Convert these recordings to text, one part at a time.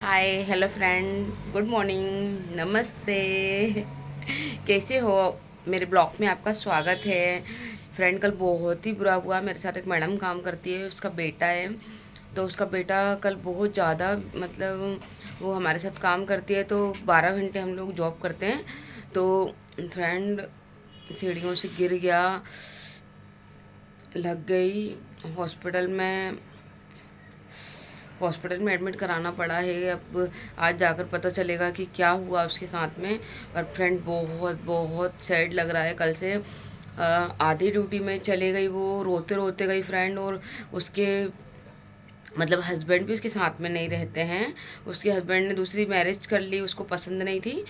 Hi hello friend, good morning, नमस्ते। कैसे हो? मेरे ब्लॉग में आपका स्वागत है। फ्रेंड, कल बहुत ही बुरा हुआ। मेरे साथ एक मैडम काम करती है, उसका बेटा है। तो उसका बेटा कल बहुत ज़्यादा, मतलब वो हमारे साथ काम करती है तो 12 घंटे हम लोग जॉब करते हैं। तो फ्रेंड सीढ़ियों से गिर गया, लग गई। हॉस्पिटल में हॉस्पिटल में एडमिट कराना पड़ा है। अब आज जाकर पता चलेगा कि क्या हुआ उसके साथ में। और फ्रेंड बहुत बहुत सैड लग रहा है। कल से आधी ड्यूटी में चले गई, वो रोते रोते गई फ्रेंड। और उसके मतलब हस्बैंड भी उसके साथ में नहीं रहते हैं। उसके हस्बैंड ने दूसरी मैरिज कर ली, उसको पसंद नहीं थी।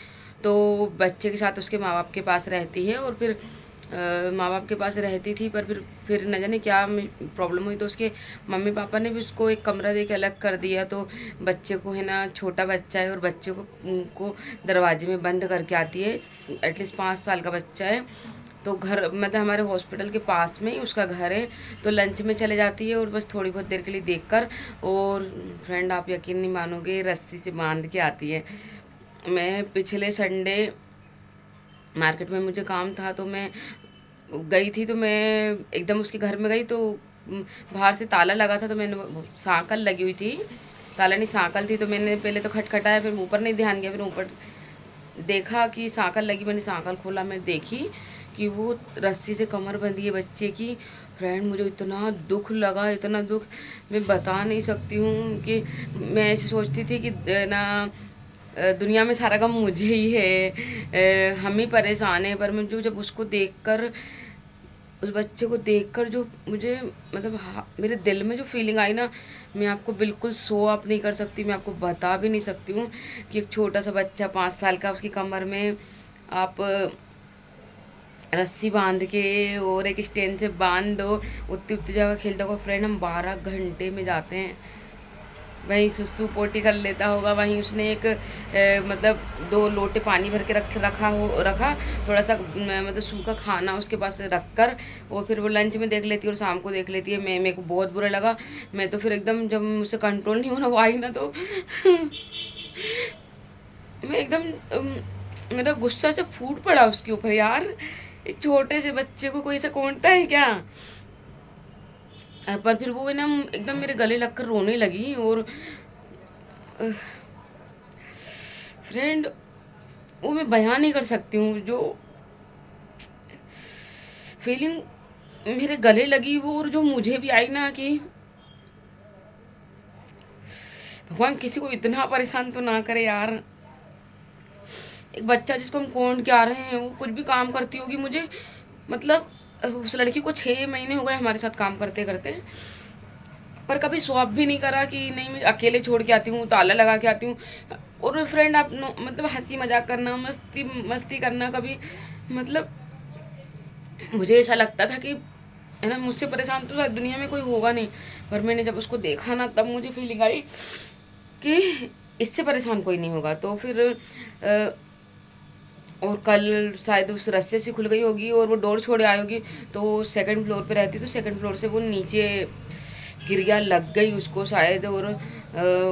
तो बच्चे के साथ उसके माँ बाप के पास रहती है। और फिर माँ बाप के पास रहती थी, पर फिर न जाने क्या प्रॉब्लम हुई, तो उसके मम्मी पापा ने भी उसको एक कमरा दे के अलग कर दिया। तो बच्चे को है ना, छोटा बच्चा है और बच्चे को दरवाजे में बंद करके आती है। एटलीस्ट 5 साल का बच्चा है। तो घर मतलब हमारे हॉस्पिटल के पास में ही उसका घर है। तो लंच में चले जाती है और बस थोड़ी बहुत देर के लिए देखकर, और फ्रेंड आप यकीन नहीं मानोगे, रस्सी से बांध के आती है। मैं पिछले संडे मार्केट में मुझे काम था, तो मैं गई थी। तो मैं एकदम उसके घर में गई, तो बाहर से ताला लगा था, तो मैंने सांकल लगी हुई थी, ताला नहीं सांकल थी। तो मैंने पहले तो खटखटाया, फिर ऊपर नहीं ध्यान गया, फिर ऊपर देखा कि सांकल लगी। मैंने सांकल खोला, मैं देखी कि वो रस्सी से कमर बंधी है बच्चे की। फ्रेंड मुझे इतना दुख लगा, इतना दुख मैं बता नहीं सकती हूँ। कि मैं ऐसे सोचती थी कि ना दुनिया में सारा गम मुझे ही है, हम ही परेशान हैं। पर मुझे जब उसको देखकर, उस बच्चे को देखकर जो मुझे मतलब मेरे दिल में जो फीलिंग आई ना, मैं आपको बिल्कुल शो अप नहीं कर सकती, मैं आपको बता भी नहीं सकती हूँ। कि एक छोटा सा बच्चा 5 साल का, उसकी कमर में आप रस्सी बांध के और एक स्टेन से बांध दो, उतनी उतनी जगह खेलता होगा। फ्रेंड हम 12 घंटे में जाते हैं, वहीं सुसु पोटी कर लेता होगा। वहीं उसने एक मतलब 2 लोटे पानी भर के रखा थोड़ा सा मतलब सूखा खाना उसके पास रख कर, और फिर वो लंच में देख लेती है और शाम को देख लेती है। मेरे को बहुत बुरा लगा। मैं तो फिर एकदम, जब मुझसे कंट्रोल नहीं होना वो आई ना, तो मैं एकदम मेरा गुस्सा से फूट पड़ा उसके ऊपर। यार, एक छोटे से बच्चे को कोई ऐसा कोंटता है क्या? पर फिर वो है ना, एकदम मेरे गले लगकर रोने लगी। और फ्रेंड, वो मैं बयान नहीं कर सकती हूँ जो फीलिंग मेरे गले लगी वो, और जो मुझे भी आई ना, कि भगवान किसी को इतना परेशान तो ना करे यार। एक बच्चा जिसको हम कौन के आ रहे हैं, वो कुछ भी काम करती होगी मुझे, मतलब उस लड़की को 6 महीने हो गए हमारे साथ काम करते करते, पर कभी स्वैप भी नहीं करा कि नहीं मैं अकेले छोड़ के आती हूँ, ताला लगा के आती हूँ। और फ्रेंड आप मतलब हंसी मजाक करना, मस्ती मस्ती करना कभी, मतलब मुझे ऐसा लगता था कि है ना, मुझसे परेशान तो शायद दुनिया में कोई होगा नहीं। पर मैंने जब उसको देखा ना, तब मुझे फीलिंग आई कि इससे परेशान कोई नहीं होगा। तो फिर और कल शायद उस रास्ते से खुल गई होगी और वो डोर छोड़ आई होगी। तो सेकंड फ्लोर पे रहती, तो सेकंड फ्लोर से वो नीचे गिर गया, लग गई उसको शायद। और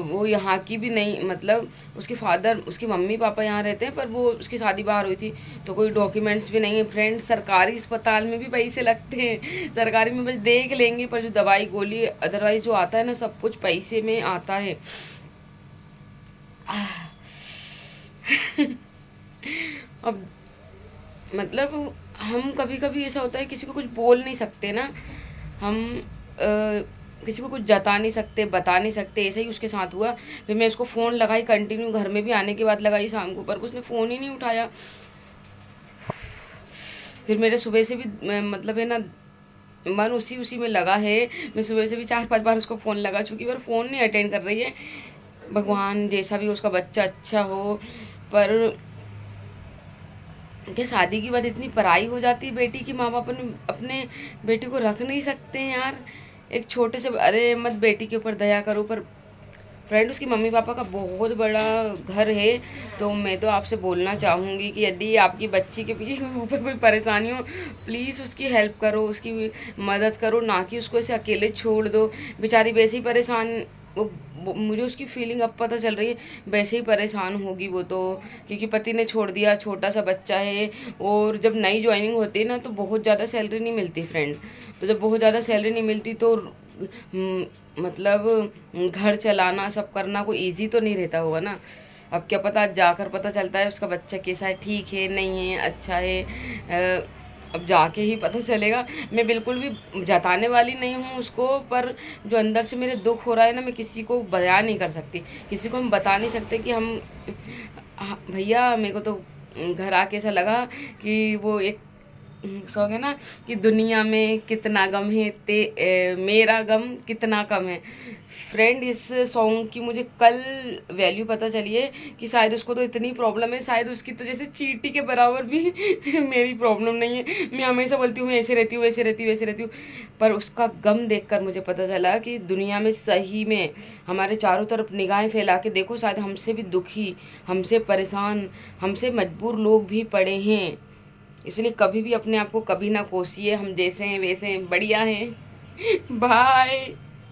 वो यहाँ की भी नहीं, मतलब उसके फादर, उसके मम्मी पापा यहाँ रहते हैं, पर वो उसकी शादी बाहर हुई थी। तो कोई डॉक्यूमेंट्स भी नहीं है फ्रेंड। सरकारी अस्पताल में भी पैसे लगते हैं, सरकारी में बस देख लेंगे, पर जो दवाई गोली अदरवाइज जो आता है ना, सब कुछ पैसे में आता है। अब मतलब हम कभी कभी ऐसा होता है, किसी को कुछ बोल नहीं सकते ना हम, किसी को कुछ जता नहीं सकते, बता नहीं सकते। ऐसे ही उसके साथ हुआ। फिर मैं उसको फ़ोन लगाई कंटिन्यू, घर में भी आने के बाद लगाई शाम को, पर उसने फ़ोन ही नहीं उठाया। फिर मेरे सुबह से भी मतलब है ना, मन उसी उसी में लगा है। मैं सुबह से भी 4-5 बार उसको फ़ोन लगा चुकी, पर फ़ोन नहीं अटेंड कर रही है। भगवान जैसा भी उसका बच्चा अच्छा हो। पर क्या शादी के बाद इतनी पराई हो जाती है बेटी की, माँ बाप अपने बेटी को रख नहीं सकते हैं यार। एक छोटे से, अरे मत बेटी के ऊपर दया करो। पर फ्रेंड उसकी मम्मी पापा का बहुत बड़ा घर है। तो मैं तो आपसे बोलना चाहूँगी कि यदि आपकी बच्ची के ऊपर कोई परेशानी हो, प्लीज़ उसकी हेल्प करो, उसकी मदद करो, ना कि उसको ऐसे अकेले छोड़ दो। बेचारी वैसे ही परेशान, वो मुझे उसकी फीलिंग अब पता चल रही है, वैसे ही परेशान होगी वो तो, क्योंकि पति ने छोड़ दिया, छोटा सा बच्चा है, और जब नई ज्वाइनिंग होती है ना तो बहुत ज़्यादा सैलरी नहीं मिलती फ्रेंड। तो जब बहुत ज़्यादा सैलरी नहीं मिलती तो मतलब घर चलाना सब करना कोई ईजी तो नहीं रहता होगा ना। अब क्या पता, आज जाकर पता चलता है उसका बच्चा कैसा है, ठीक है, नहीं है, अच्छा है। अब जाके ही पता चलेगा। मैं बिल्कुल भी जताने वाली नहीं हूँ उसको, पर जो अंदर से मेरे दुख हो रहा है ना, मैं किसी को बयान नहीं कर सकती, किसी को हम बता नहीं सकते कि हम भैया मेरे को तो घर आके ऐसा लगा कि वो एक सॉन्ग है ना कि दुनिया में कितना गम है मेरा गम कितना कम है। फ्रेंड, इस सॉन्ग की मुझे कल वैल्यू पता चली है कि शायद उसको तो इतनी प्रॉब्लम है, शायद उसकी तो जैसे चींटी के बराबर भी मेरी प्रॉब्लम नहीं है। मैं हमेशा बोलती हूँ मैं ऐसे रहती हूँ, वैसे रहती हूँ, वैसे रहती हूँ, पर उसका गम देखकर मुझे पता चला कि दुनिया में सही में हमारे चारों तरफ निगाहें फैला के देखो, शायद हमसे भी दुखी, हमसे परेशान, हमसे मजबूर लोग भी पड़े हैं। इसलिए कभी भी अपने आप को कभी ना कोसिए, हम जैसे हैं वैसे हैं, बढ़िया हैं। बाय।